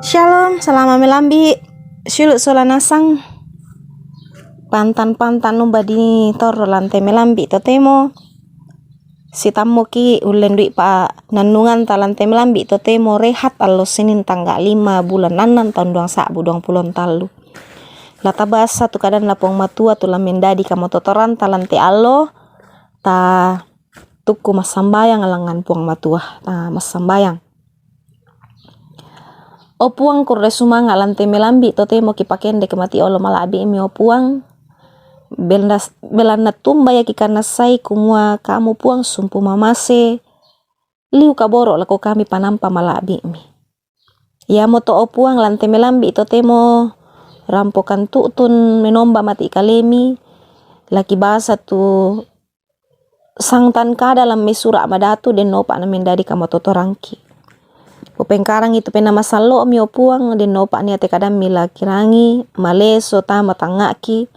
Shalom, selama melambi silut solanasang pantan-pantan numba di toro lantai melambi totemo si tammo ki ulen dui pa nandungan ta lantai melambi totemo rehat allo Senin tanggal 5 bulan 6 tahun 2023 lata basa tu kadan lapong matua tu lamendadi kamo totoran ta lantai allo ta tuku mas sambayang alangan puang matua ta mas sambayang opuang kurde sumanga lantai melambi totemo ki pakende kemati olo malabi mi opuang belanda tumba ya ki karena sai kumua kamu puang sumpu mamase liu kaboro lako kami panampa malabi mi ya moto opuang lantai melambi totemo rampokan tutun menomba mati kalemi laki basa tu sangtan ka dalam mesura amadatu den nopa na mendadi kamo totorangki upengkarang itu pena masalo mi opuang den nopa ni ate kadam mila kirangi maleso ta matangaki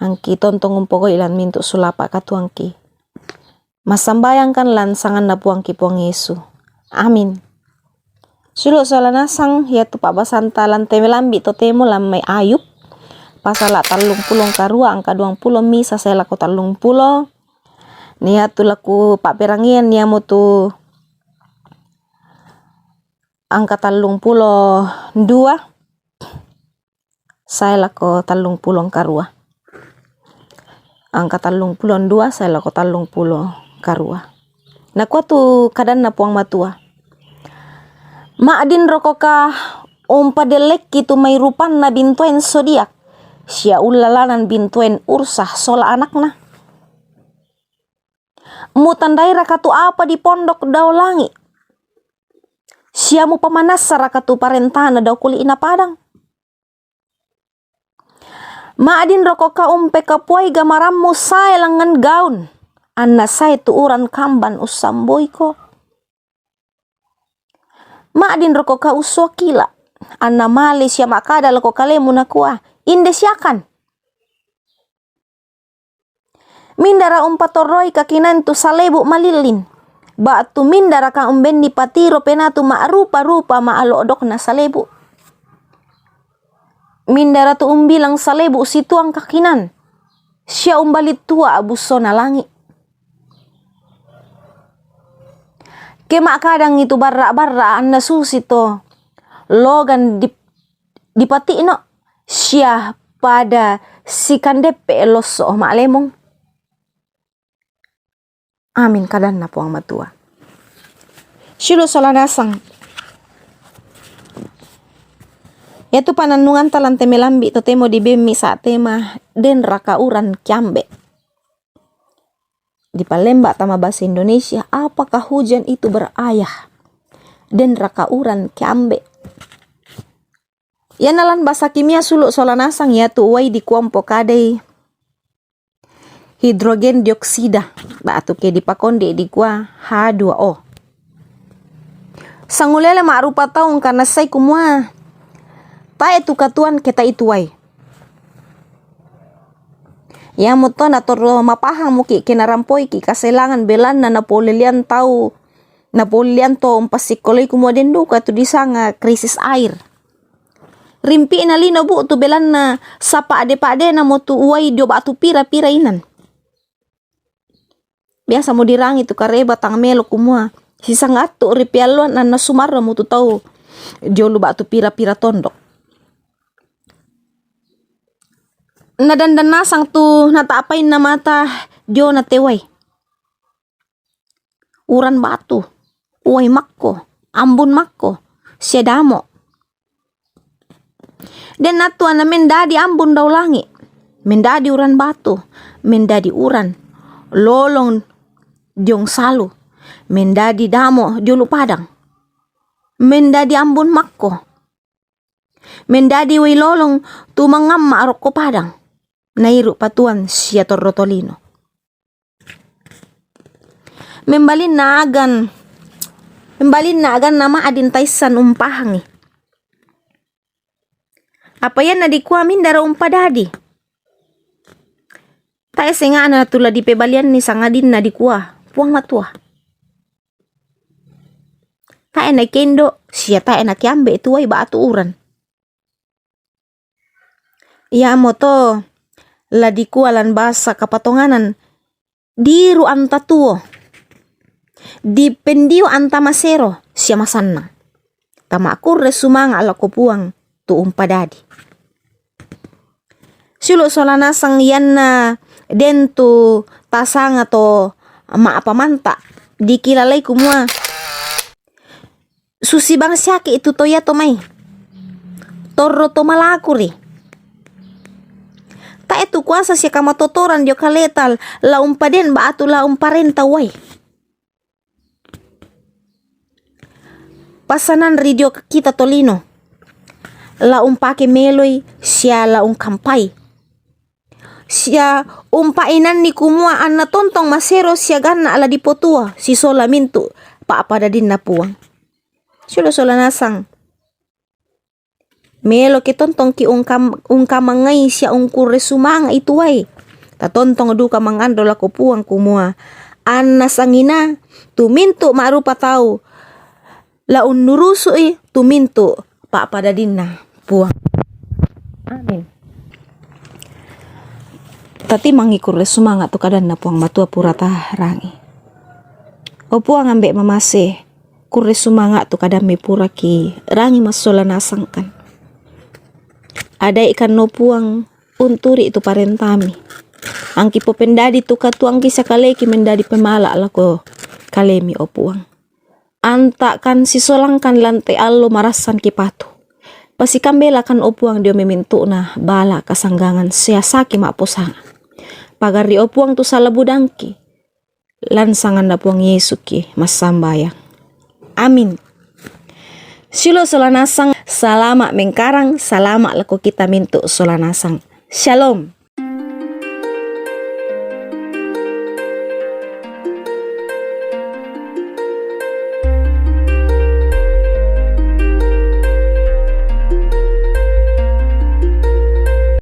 angki tontong umpogo ilan mintu sulapa katuangki masambayangkan lansangan na puangki puang Yesu amin sulu solanasang ya tu pabasanta lantai melambi totemo lamai Ayub pasala talung pulong karua angka 20 misa saya laku talung pulo niat tu laku pak perangian niamu tu angka talung pulo 2 saya lako talung pulong karua angka talung pulo 2 saya lako talung pulo karua na kuat tu kadan na puang matua maadin rokoka umpa delek kitu may rupan na bintuen sodiak siya ulalanan bintuen ursah sola anakna mutandai rakatu apa di pondok daw langi siya mo pamanas sa rakatu parentana daw kuli ina padang maadin roko ka umpe kapuay gamaram mo say langan gaun anna say tuuran kamban usamboy ko maadin roko ka uswa kila anna mali siya makada lako kalemu na kuah inde siyakan mindara umpatoroy kakinan tu salebu malilin batu mindara ka umben di patiro penatu ma'rupa-rupa ma'alodok na salebu mindara tu umbilang salebu situang kakinan siya umbalit tua abuso na langi kemak kadang itu barra-barra anna susito logan di pati no siya pada si kandepe eloso ma'lemong amin kadan na puang matua silo solanasang yaitu pananungan talante melambi totemo di bemi saat tema den raka uran kiambe di Palembang tama bahasa Indonesia apakah hujan itu berayah den raka uran kiambe ya nalan bahasa kimia suluk solanasang yaitu uai di kuampo kadei hidrogen dioksida batu ke dipakonde di gua H2O sangulele ma'rupa taung karena say kumua ta itu katuan kita itu wai ya muto na toro mapahang muki kinarampoi ki kaselangan belan na napolilian tau napolilian to umpasikoloi kumuden duka tu disanga krisis air rimpi na lino bu tu belan na sapa ade-pade na motu uai dio batu pira-pira inan biasa mau dirangi tu kareba tang melo kumua sisa ngatu ripialuan na sumarra mutu tau dio lu batu pira-pira tondok na dandan nasang tu natapain na mata dio na teway uran batu uai makko ambun makko siadamo den natua na mendadi ambun daw langi mendadi uran batu mendadi uran lolong diong salu mendadi damo diulu padang mendadi ambun makko mendadi wilolong tumangam maaroko padang nairu patuan siya torrotolino membalin na agan nama adin taisan umpahangi apa yan na di kuamin dara umpadadi tae senga na tula di pebalian ni sangadin na di kuah puang matua tae na kendo, siya tae na kiambe tuway ba atuuran. Iya mo to, ladi kualan basa kapatonganan, diru anta tuo, di pendio anta masero, siya masanang. Tama kurre sumanga ala ko puang tuong padadi. Silo solanasang yan na dento tasanga to maapamanta, di kilalay kumua. Susi bang siyaki itu toya to may. Torro to malakuri. Ta itu kuasa siya kamatotoran diyo kaletal, laum pa din ba ato laum pa rin taway. Pasanan ridio kita tolino. Laum pake meloy, siya laung kampay. Siya umpainan ni kumua an na tontong masero siya gana ala di potua, si sola mintu, paapada din na puang. Silo sola nasang. Melo ki tontong ki ungkamangay siya ungkure sumanga ituay. Tatontong duka mangandol ako puang kumua. An nasangina, tuminto marupa tau. Laun nuruso tuminto paapada din na puang. Amin. Tati mangikure sumanga tu kadan na puang matua purata rangi. O puang ambek mamase, kure sumanga tu kadan me pura ki rangi masola nasangkan. Ada ikan no puang unturi itu parentami. Angki po pendadi tu katuang kisah kaleki mendadi pemala lako kalemi o puang. Anta kan sisolangkan lantai allo marasan kipatu. Pasi kambela kan opuang dio memintu na bala kasanggangan siasaki maaposanga. Pagari opuang tu salah budangki. Lansangan na puang Yesuki mas sambayang. Amin. Silo solanasang salama mengkarang salama lako kita mintu solanasang. Shalom.